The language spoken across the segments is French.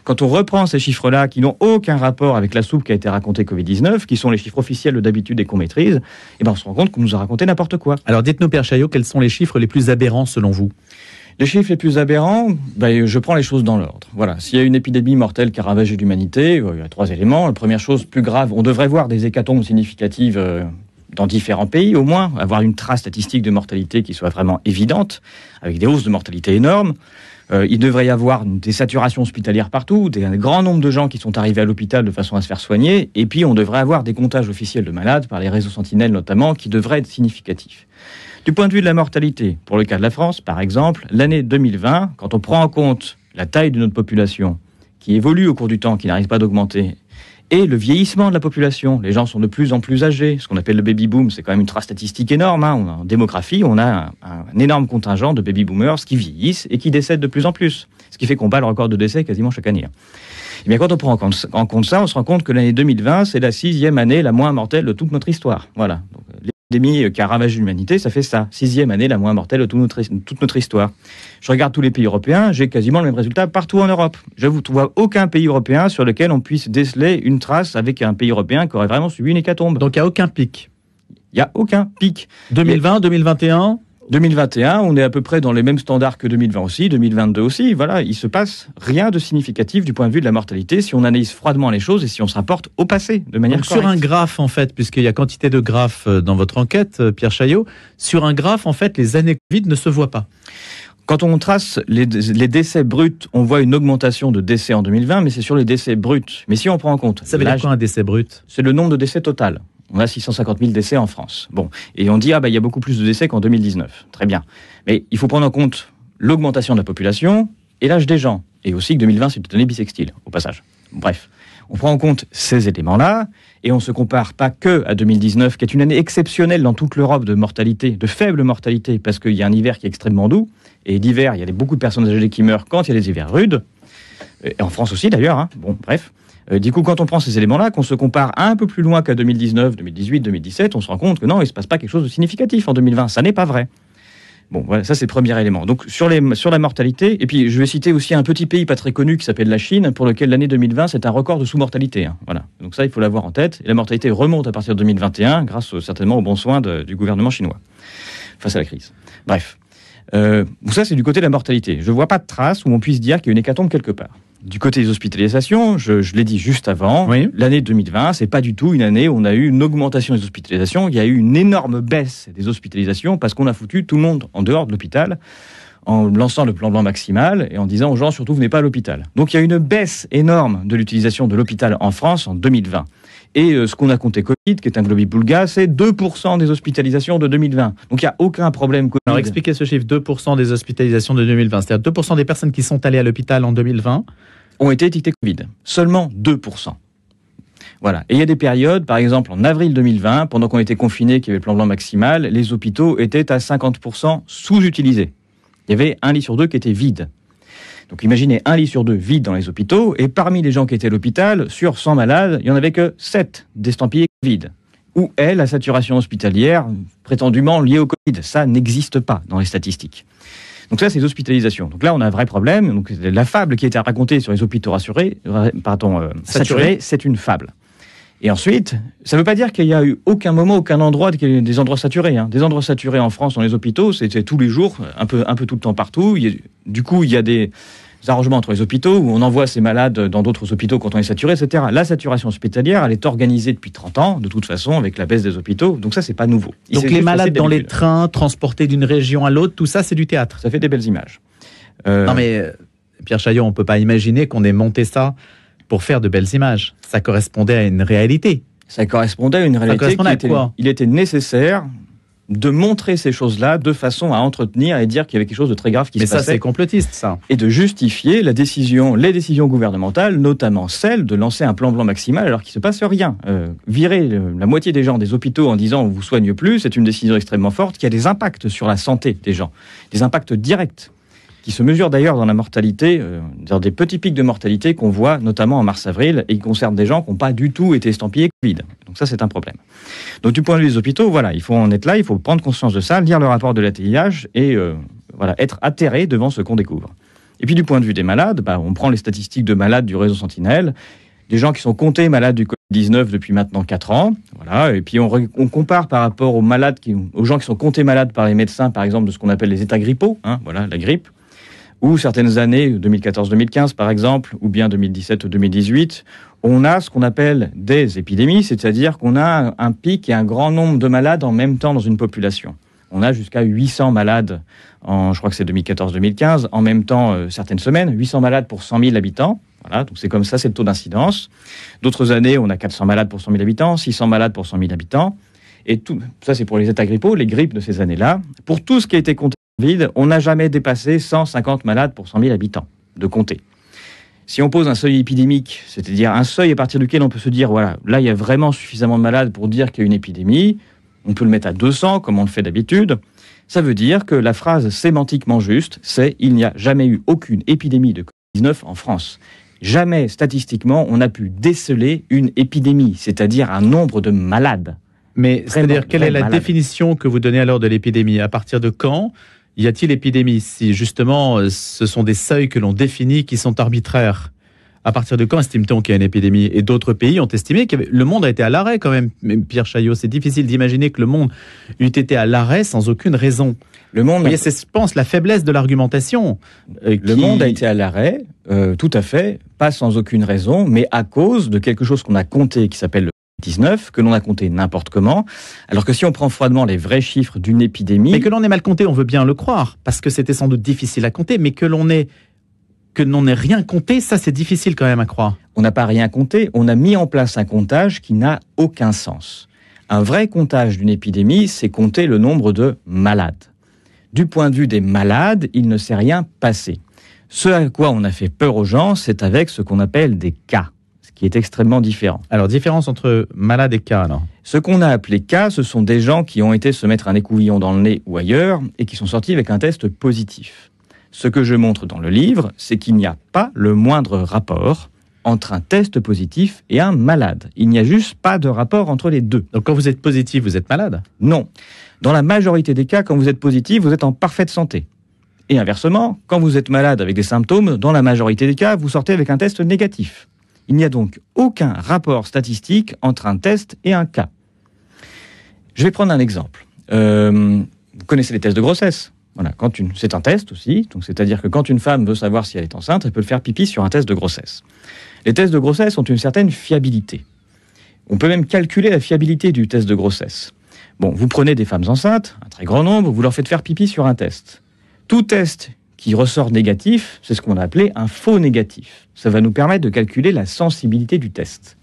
Quand on reprend ces chiffres-là, qui n'ont aucun rapport avec la soupe qui a été racontée Covid-19, qui sont les chiffres officiels d'habitude et qu'on maîtrise, eh ben on se rend compte qu'on nous a raconté n'importe quoi. Alors dites-nous, Pierre Chaillot, quels sont les chiffres les plus aberrants selon vous ? Les chiffres les plus aberrants, je prends les choses dans l'ordre. Voilà, s'il y a une épidémie mortelle qui a ravagé l'humanité, il y a 3 éléments. La première chose, plus grave, on devrait voir des hécatombes significatives dans différents pays, au moins, avoir une trace statistique de mortalité qui soit vraiment évidente, avec des hausses de mortalité énormes. Il devrait y avoir des saturations hospitalières partout, un grand nombre de gens qui sont arrivés à l'hôpital de façon à se faire soigner, et puis on devrait avoir des comptages officiels de malades, par les réseaux sentinelles notamment, qui devraient être significatifs. Du point de vue de la mortalité, pour le cas de la France, par exemple, l'année 2020, quand on prend en compte la taille de notre population, qui évolue au cours du temps, qui n'arrive pas d'augmenter, et le vieillissement de la population, les gens sont de plus en plus âgés, ce qu'on appelle le baby-boom, c'est quand même une trace statistique énorme. En démographie, on a un énorme contingent de baby-boomers qui vieillissent et qui décèdent de plus en plus, ce qui fait qu'on bat le record de décès quasiment chaque année. Et bien, quand on prend en compte ça, on se rend compte que l'année 2020, c'est la 6e année la moins mortelle de toute notre histoire. Voilà. Donc, l'épidémie qui a ravagé l'humanité, ça fait ça. 6e année la moins mortelle de toute notre histoire. Je regarde tous les pays européens, j'ai quasiment le même résultat partout en Europe. Je ne vois aucun pays européen sur lequel on puisse déceler une trace avec un pays européen qui aurait vraiment subi une hécatombe. Donc il n'y a aucun pic. Il n'y a aucun pic. 2020, 2021 2021, on est à peu près dans les mêmes standards que 2020 aussi, 2022 aussi. Voilà, il se passe rien de significatif du point de vue de la mortalité si on analyse froidement les choses et si on se rapporte au passé de manière correcte. Sur un graphe, en fait, puisqu'il y a quantité de graphes dans votre enquête, Pierre Chaillot, sur un graphe, en fait, les années Covid ne se voient pas. Quand on trace les décès bruts, on voit une augmentation de décès en 2020, mais c'est sur les décès bruts. Mais si on prend en compte... Ça veut dire quoi un décès brut ? C'est le nombre de décès total. On a 650 000 décès en France. Bon, et on dit, il y a beaucoup plus de décès qu'en 2019. Très bien. Mais il faut prendre en compte l'augmentation de la population et l'âge des gens. Et aussi que 2020, c'est une année bissextile, au passage. Bref, on prend en compte ces éléments-là et on ne se compare pas que à 2019, qui est une année exceptionnelle dans toute l'Europe de mortalité, de faible mortalité, parce qu'il y a un hiver qui est extrêmement doux. Et l'hiver, il y a beaucoup de personnes âgées qui meurent quand il y a des hivers rudes. Et en France aussi, d'ailleurs. Bon, bref. Du coup, quand on prend ces éléments-là, qu'on se compare un peu plus loin qu'à 2019, 2018, 2017, on se rend compte que non, il ne se passe pas quelque chose de significatif en 2020. Ça n'est pas vrai. Bon, voilà, ça c'est le premier élément. Donc, sur la mortalité, et puis je vais citer aussi un petit pays pas très connu qui s'appelle la Chine, pour lequel l'année 2020, c'est un record de sous-mortalité. Voilà. Donc ça, il faut l'avoir en tête. Et la mortalité remonte à partir de 2021, grâce certainement aux bons soins du gouvernement chinois, face à la crise. Bref. Ça, c'est du côté de la mortalité. Je ne vois pas de trace où on puisse dire qu'il y a une hécatombe quelque part. Du côté des hospitalisations, je l'ai dit juste avant, oui. L'année 2020, c'est pas du tout une année où on a eu une augmentation des hospitalisations. Il y a eu une énorme baisse des hospitalisations parce qu'on a foutu tout le monde en dehors de l'hôpital en lançant le plan blanc maximal et en disant aux gens, surtout, venez pas à l'hôpital. Donc il y a une baisse énorme de l'utilisation de l'hôpital en France en 2020. Et ce qu'on a compté Covid, qui est un globi-boulga, c'est 2% des hospitalisations de 2020. Donc il n'y a aucun problème Covid. Alors expliquez ce chiffre, 2% des hospitalisations de 2020. C'est-à-dire 2% des personnes qui sont allées à l'hôpital en 2020 ont été étiquetées Covid. Seulement 2%. Voilà. Et il y a des périodes, par exemple en avril 2020, pendant qu'on était confinés, qu'il y avait le plan blanc maximal, les hôpitaux étaient à 50% sous-utilisés. Il y avait un lit sur deux qui était vide. Donc imaginez un lit sur deux vide dans les hôpitaux, et parmi les gens qui étaient à l'hôpital, sur 100 malades, il n'y en avait que 7 d'estampillés Covid. Où est la saturation hospitalière prétendument liée au Covid ? Ça n'existe pas dans les statistiques. Donc ça, c'est les hospitalisations. Donc là, on a un vrai problème. Donc la fable qui a été racontée sur les hôpitaux saturés, c'est une fable. Et ensuite, ça ne veut pas dire qu'il y a eu aucun moment, aucun endroit, des endroits saturés. Des endroits saturés en France dans les hôpitaux, c'est tous les jours, un peu tout le temps partout. Du coup, il y a des arrangements entre les hôpitaux où on envoie ces malades dans d'autres hôpitaux quand on est saturé, etc. La saturation hospitalière, elle est organisée depuis 30 ans, de toute façon, avec la baisse des hôpitaux. Donc ça, c'est pas nouveau. Donc les malades dans les trains, transportés d'une région à l'autre, tout ça, c'est du théâtre. Ça fait des belles images. Non mais, Pierre Chaillot, on ne peut pas imaginer qu'on ait monté ça pour faire de belles images. Ça correspondait à une réalité. Ça correspondait à une réalité. Il était nécessaire de montrer ces choses-là de façon à entretenir et dire qu'il y avait quelque chose de très grave qui se passait. Mais ça, c'est complotiste, ça. Et de justifier les décisions gouvernementales, notamment celle de lancer un plan blanc maximal alors qu'il ne se passe rien. Virer la moitié des gens des hôpitaux en disant on ne vous soigne plus, c'est une décision extrêmement forte qui a des impacts sur la santé des gens, des impacts directs, qui se mesurent d'ailleurs dans la mortalité, dans des petits pics de mortalité qu'on voit notamment en mars-avril et qui concernent des gens qui n'ont pas du tout été estampillés Covid. Donc ça, c'est un problème. Donc du point de vue des hôpitaux, voilà, il faut en être là, il faut prendre conscience de ça, lire le rapport de la TIH et être atterré devant ce qu'on découvre. Et puis du point de vue des malades, on prend les statistiques de malades du réseau Sentinelle, des gens qui sont comptés malades du Covid-19 depuis maintenant 4 ans, voilà, et puis on compare par rapport aux gens qui sont comptés malades par les médecins, par exemple, de ce qu'on appelle les états grippaux, voilà, la grippe, ou certaines années, 2014-2015 par exemple, ou bien 2017-2018, on a ce qu'on appelle des épidémies, c'est-à-dire qu'on a un pic et un grand nombre de malades en même temps dans une population. On a jusqu'à 800 malades, je crois que c'est 2014-2015, en même temps certaines semaines, 800 malades pour 100 000 habitants. Voilà, donc c'est comme ça, c'est le taux d'incidence. D'autres années, on a 400 malades pour 100 000 habitants, 600 malades pour 100 000 habitants. Et tout ça, c'est pour les états grippaux, les grippes de ces années-là. Pour tout ce qui a été compté Covid, on n'a jamais dépassé 150 malades pour 100 000 habitants de compter. Si on pose un seuil épidémique, c'est-à-dire un seuil à partir duquel on peut se dire, voilà, là, il y a vraiment suffisamment de malades pour dire qu'il y a une épidémie, on peut le mettre à 200, comme on le fait d'habitude, ça veut dire que la phrase sémantiquement juste, c'est « il n'y a jamais eu aucune épidémie de Covid-19 en France ». Jamais, statistiquement, on a pu déceler une épidémie, c'est-à-dire un nombre de malades. Mais c'est-à-dire, quelle est la définition que vous donnez alors de l'épidémie ? À partir de quand y a-t-il épidémie ? Si justement, ce sont des seuils que l'on définit qui sont arbitraires. À partir de quand estime-t-on qu'il y a une épidémie ? Et d'autres pays ont estimé que le monde a été à l'arrêt quand même. Pierre Chaillot, c'est difficile d'imaginer que le monde eût été à l'arrêt sans aucune raison. Le monde, vous voyez, c'est, je pense, la faiblesse de l'argumentation. Le monde a été à l'arrêt, tout à fait, pas sans aucune raison, mais à cause de quelque chose qu'on a compté qui s'appelle le 19, que l'on a compté n'importe comment, alors que si on prend froidement les vrais chiffres d'une épidémie... Mais que l'on ait mal compté, on veut bien le croire, parce que c'était sans doute difficile à compter, mais que l'on n'ait rien compté, ça c'est difficile quand même à croire. On n'a pas rien compté, on a mis en place un comptage qui n'a aucun sens. Un vrai comptage d'une épidémie, c'est compter le nombre de malades. Du point de vue des malades, il ne s'est rien passé. Ce à quoi on a fait peur aux gens, c'est avec ce qu'on appelle des cas, ce qui est extrêmement différent. Alors, différence entre malade et cas, alors ? Ce qu'on a appelé cas, ce sont des gens qui ont été se mettre un écouvillon dans le nez ou ailleurs et qui sont sortis avec un test positif. Ce que je montre dans le livre, c'est qu'il n'y a pas le moindre rapport entre un test positif et un malade. Il n'y a juste pas de rapport entre les deux. Donc quand vous êtes positif, vous êtes malade ? Non. Dans la majorité des cas, quand vous êtes positif, vous êtes en parfaite santé. Et inversement, quand vous êtes malade avec des symptômes, dans la majorité des cas, vous sortez avec un test négatif. Il n'y a donc aucun rapport statistique entre un test et un cas. Je vais prendre un exemple. Vous connaissez les tests de grossesse ? Voilà, c'est un test aussi, donc c'est-à-dire que quand une femme veut savoir si elle est enceinte, elle peut le faire pipi sur un test de grossesse. Les tests de grossesse ont une certaine fiabilité. On peut même calculer la fiabilité du test de grossesse. Bon, vous prenez des femmes enceintes, un très grand nombre, vous leur faites faire pipi sur un test. Tout test qui ressort négatif, c'est ce qu'on a appelé un faux négatif. Ça va nous permettre de calculer la sensibilité du test.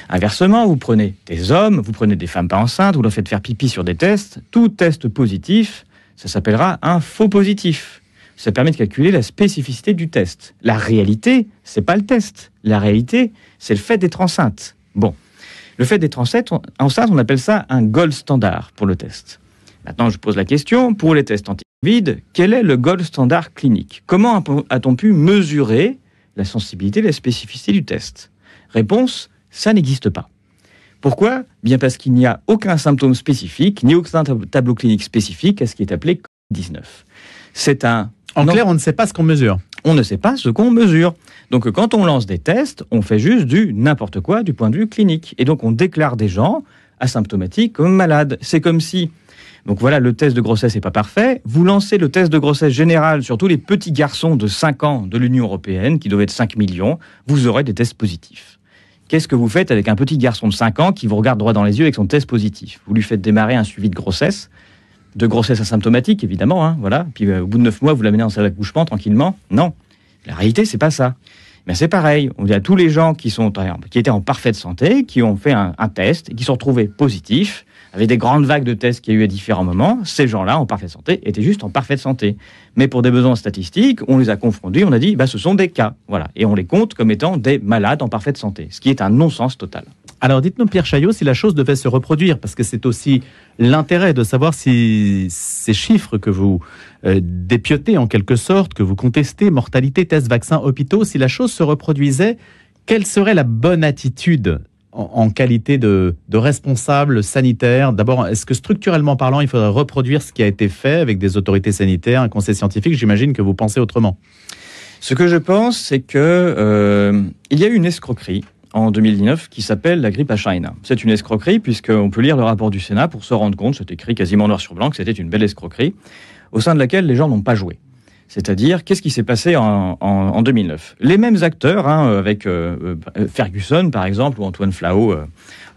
Inversement, vous prenez des hommes, vous prenez des femmes pas enceintes, vous leur faites faire pipi sur des tests. Tout test positif, ça s'appellera un faux positif. Ça permet de calculer la spécificité du test. La réalité, c'est pas le test. La réalité, c'est le fait d'être enceinte. Bon, le fait d'être enceinte, on appelle ça un gold standard pour le test. Maintenant, je pose la question, pour les tests anti-Covid, quel est le gold standard clinique ? Comment a-t-on pu mesurer la sensibilité et la spécificité du test ? Réponse, ça n'existe pas. Pourquoi ? Bien parce qu'il n'y a aucun symptôme spécifique, ni aucun tableau clinique spécifique à ce qui est appelé Covid-19. En clair, on ne sait pas ce qu'on mesure. On ne sait pas ce qu'on mesure. Donc quand on lance des tests, on fait juste du n'importe quoi du point de vue clinique. Et donc on déclare des gens asymptomatiques comme malades. C'est comme si... Donc voilà, le test de grossesse n'est pas parfait. Vous lancez le test de grossesse général sur tous les petits garçons de 5 ans de l'Union européenne, qui doivent être 5 millions, vous aurez des tests positifs. Qu'est-ce que vous faites avec un petit garçon de 5 ans qui vous regarde droit dans les yeux avec son test positif ? Vous lui faites démarrer un suivi de grossesse asymptomatique, évidemment, voilà. Puis au bout de 9 mois, vous l'amenez en salle d'accouchement tranquillement. Non, la réalité, c'est pas ça. Mais c'est pareil, on dit à tous les gens qui étaient en parfaite santé, qui ont fait un test et qui sont retrouvés positifs, avec des grandes vagues de tests qu'il y a eu à différents moments, ces gens-là, en parfaite santé, étaient juste en parfaite santé. Mais pour des besoins statistiques, on les a confondus, on a dit, ce sont des cas, voilà. Et on les compte comme étant des malades en parfaite santé, ce qui est un non-sens total. Alors dites-nous, Pierre Chaillot, si la chose devait se reproduire, parce que c'est aussi l'intérêt de savoir si ces chiffres que vous dépiotez en quelque sorte, que vous contestez, mortalité, tests, vaccins, hôpitaux, si la chose se reproduisait, quelle serait la bonne attitude en qualité de responsable sanitaire? D'abord, est-ce que structurellement parlant, il faudrait reproduire ce qui a été fait avec des autorités sanitaires, un conseil scientifique? J'imagine que vous pensez autrement. Ce que je pense, c'est que il y a eu une escroquerie en 2019 qui s'appelle la grippe H1N1. C'est une escroquerie puisqu'on peut lire le rapport du Sénat pour se rendre compte, c'est écrit quasiment noir sur blanc, que c'était une belle escroquerie, au sein de laquelle les gens n'ont pas joué. C'est-à-dire, qu'est-ce qui s'est passé en 2009 ? Les mêmes acteurs, avec Ferguson par exemple, ou Antoine Flahault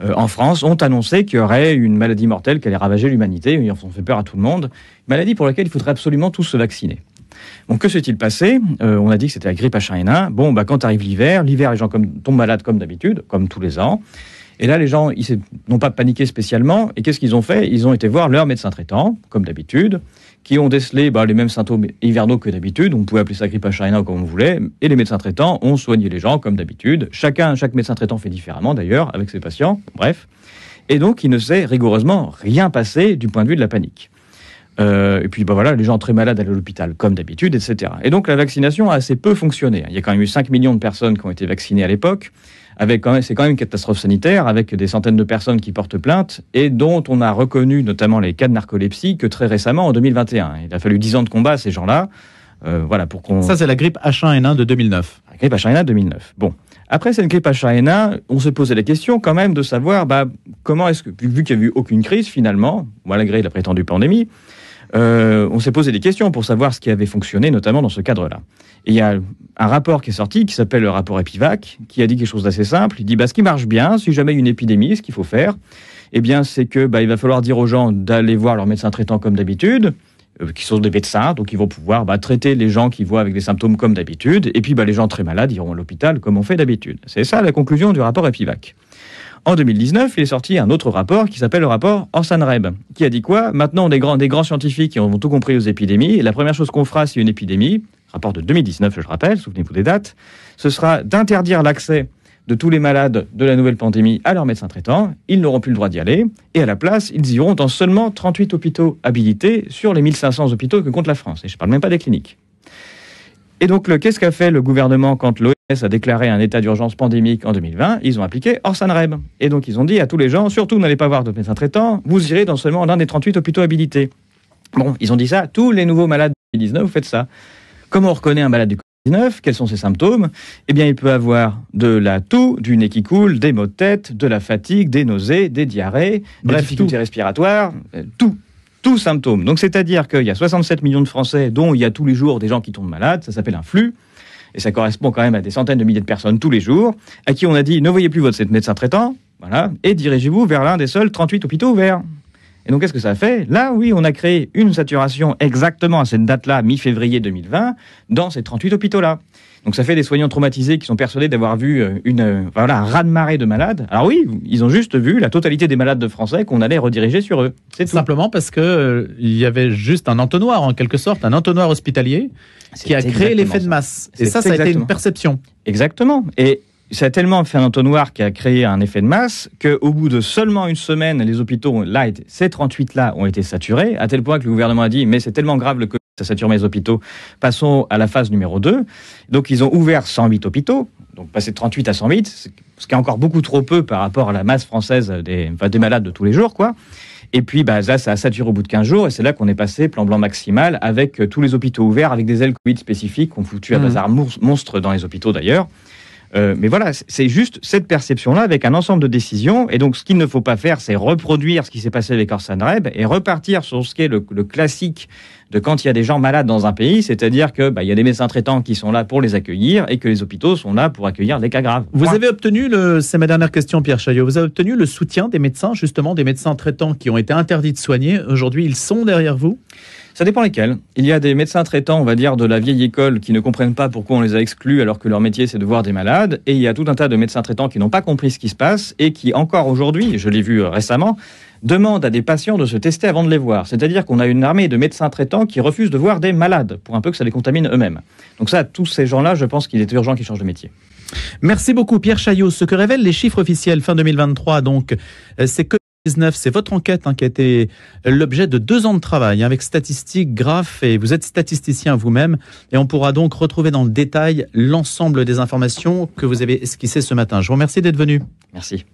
en France, ont annoncé qu'il y aurait une maladie mortelle qui allait ravager l'humanité. Ils ont fait peur à tout le monde. Une maladie pour laquelle il faudrait absolument tous se vacciner. Bon, que s'est-il passé ? On a dit que c'était la grippe H1N1. Bon, quand arrive l'hiver, les gens tombent malades comme d'habitude, comme tous les ans. Et là, les gens, ils n'ont pas paniqué spécialement. Et qu'est-ce qu'ils ont fait ? Ils ont été voir leur médecin traitant, comme d'habitude, qui ont décelé les mêmes symptômes hivernaux que d'habitude. On pouvait appeler ça grippe H1N1 comme on voulait. Et les médecins traitants ont soigné les gens comme d'habitude. Chaque médecin traitant fait différemment, d'ailleurs, avec ses patients. Bref. Et donc, il ne s'est rigoureusement rien passé du point de vue de la panique. Et puis, les gens très malades allaient à l'hôpital, comme d'habitude, etc. Et donc, la vaccination a assez peu fonctionné. Il y a quand même eu 5 millions de personnes qui ont été vaccinées à l'époque. C'est quand même une catastrophe sanitaire, avec des centaines de personnes qui portent plainte, et dont on a reconnu notamment les cas de narcolepsie que très récemment, en 2021. Il a fallu 10 ans de combat à ces gens-là, pour qu'on... Ça, c'est la grippe H1N1 de 2009. La grippe H1N1 de 2009. Bon. Après cette grippe H1N1, on s'est posé la question quand même de savoir, comment est-ce que, vu qu'il n'y a eu aucune crise finalement, malgré la prétendue pandémie, on s'est posé des questions pour savoir ce qui avait fonctionné, notamment dans ce cadre-là. Et il y a un rapport qui est sorti, qui s'appelle le rapport Epivac, qui a dit quelque chose d'assez simple. Il dit, ce qui marche bien, si jamais il y a une épidémie, ce qu'il faut faire, c'est que il va falloir dire aux gens d'aller voir leur médecin traitant comme d'habitude, qui sont des médecins, donc ils vont pouvoir traiter les gens qui voient avec des symptômes comme d'habitude, et puis les gens très malades iront à l'hôpital comme on fait d'habitude. C'est ça la conclusion du rapport Epivac. En 2019, il est sorti un autre rapport qui s'appelle le rapport Orsan-Reb, qui a dit quoi ? Maintenant, des grands scientifiques qui ont tout compris aux épidémies, et la première chose qu'on fera s'il y a une épidémie, rapport de 2019, je le rappelle, souvenez-vous des dates, ce sera d'interdire l'accès de tous les malades de la nouvelle pandémie à leur médecin traitant. Ils n'auront plus le droit d'y aller, et à la place, ils iront dans seulement 38 hôpitaux habilités sur les 1500 hôpitaux que compte la France. Et je ne parle même pas des cliniques. Et donc, qu'est-ce qu'a fait le gouvernement quand l'OMS a déclaré un état d'urgence pandémique en 2020 ? Ils ont appliqué Orsan-Reb. Et donc, ils ont dit à tous les gens, surtout n'allez pas voir de médecin traitant, vous irez dans seulement l'un des 38 hôpitaux habilités. Bon, ils ont dit ça, tous les nouveaux malades de Covid-19, vous faites ça. Comment on reconnaît un malade du Covid-19 ? Quels sont ses symptômes ? Il peut avoir de la toux, du nez qui coule, des maux de tête, de la fatigue, des nausées, des diarrhées, des difficultés respiratoires, tous symptômes. Donc, c'est-à-dire qu'il y a 67 millions de Français dont il y a tous les jours des gens qui tombent malades, ça s'appelle un flux, et ça correspond quand même à des centaines de milliers de personnes tous les jours, à qui on a dit, ne voyez plus votre médecin traitant, et dirigez-vous vers l'un des seuls 38 hôpitaux ouverts. Et donc, qu'est-ce que ça fait ? Là, oui, on a créé une saturation exactement à cette date-là, mi-février 2020, dans ces 38 hôpitaux-là. Donc, ça fait des soignants traumatisés qui sont persuadés d'avoir vu un raz-de-marée de malades. Alors oui, ils ont juste vu la totalité des malades de Français qu'on allait rediriger sur eux. C'est tout. Simplement parce que il y avait juste un entonnoir, en quelque sorte, un entonnoir hospitalier qui a créé l'effet de masse. Et ça a été une perception. Exactement. Et ça a tellement fait un entonnoir qui a créé un effet de masse qu'au bout de seulement une semaine, les hôpitaux, ces 38-là ont été saturés, à tel point que le gouvernement a dit « mais c'est tellement grave le Covid, ça sature mes hôpitaux, passons à la phase numéro 2 ». Donc ils ont ouvert 108 hôpitaux, donc passer de 38 à 108, ce qui est encore beaucoup trop peu par rapport à la masse française des malades de tous les jours, quoi. Et puis là, ça a saturé au bout de 15 jours, et c'est là qu'on est passé plan blanc maximal, avec tous les hôpitaux ouverts, avec des ailes Covid spécifiques qu'on foutu à bazar monstre dans les hôpitaux d'ailleurs. Mais voilà, c'est juste cette perception-là avec un ensemble de décisions. Et donc, ce qu'il ne faut pas faire, c'est reproduire ce qui s'est passé avec Orsan-Reb et repartir sur ce qui est le classique de quand il y a des gens malades dans un pays, c'est-à-dire que il y a des médecins traitants qui sont là pour les accueillir et que les hôpitaux sont là pour accueillir des cas graves. Vous avez obtenu, c'est ma dernière question, Pierre Chaillot, vous avez obtenu le soutien des médecins, justement, des médecins traitants qui ont été interdits de soigner. Aujourd'hui, ils sont derrière vous ? Ça dépend lesquels. Il y a des médecins traitants, on va dire, de la vieille école qui ne comprennent pas pourquoi on les a exclus alors que leur métier c'est de voir des malades. Et il y a tout un tas de médecins traitants qui n'ont pas compris ce qui se passe et qui encore aujourd'hui, je l'ai vu récemment, demandent à des patients de se tester avant de les voir. C'est-à-dire qu'on a une armée de médecins traitants qui refusent de voir des malades pour un peu que ça les contamine eux-mêmes. Donc ça, tous ces gens-là, je pense qu'il est urgent qu'ils changent de métier. Merci beaucoup Pierre Chaillot. Ce que révèlent les chiffres officiels fin 2023, donc, c'est que c'est votre enquête qui a été l'objet de 2 ans de travail avec statistiques, graphes, et vous êtes statisticien vous-même. Et on pourra donc retrouver dans le détail l'ensemble des informations que vous avez esquissées ce matin. Je vous remercie d'être venu. Merci.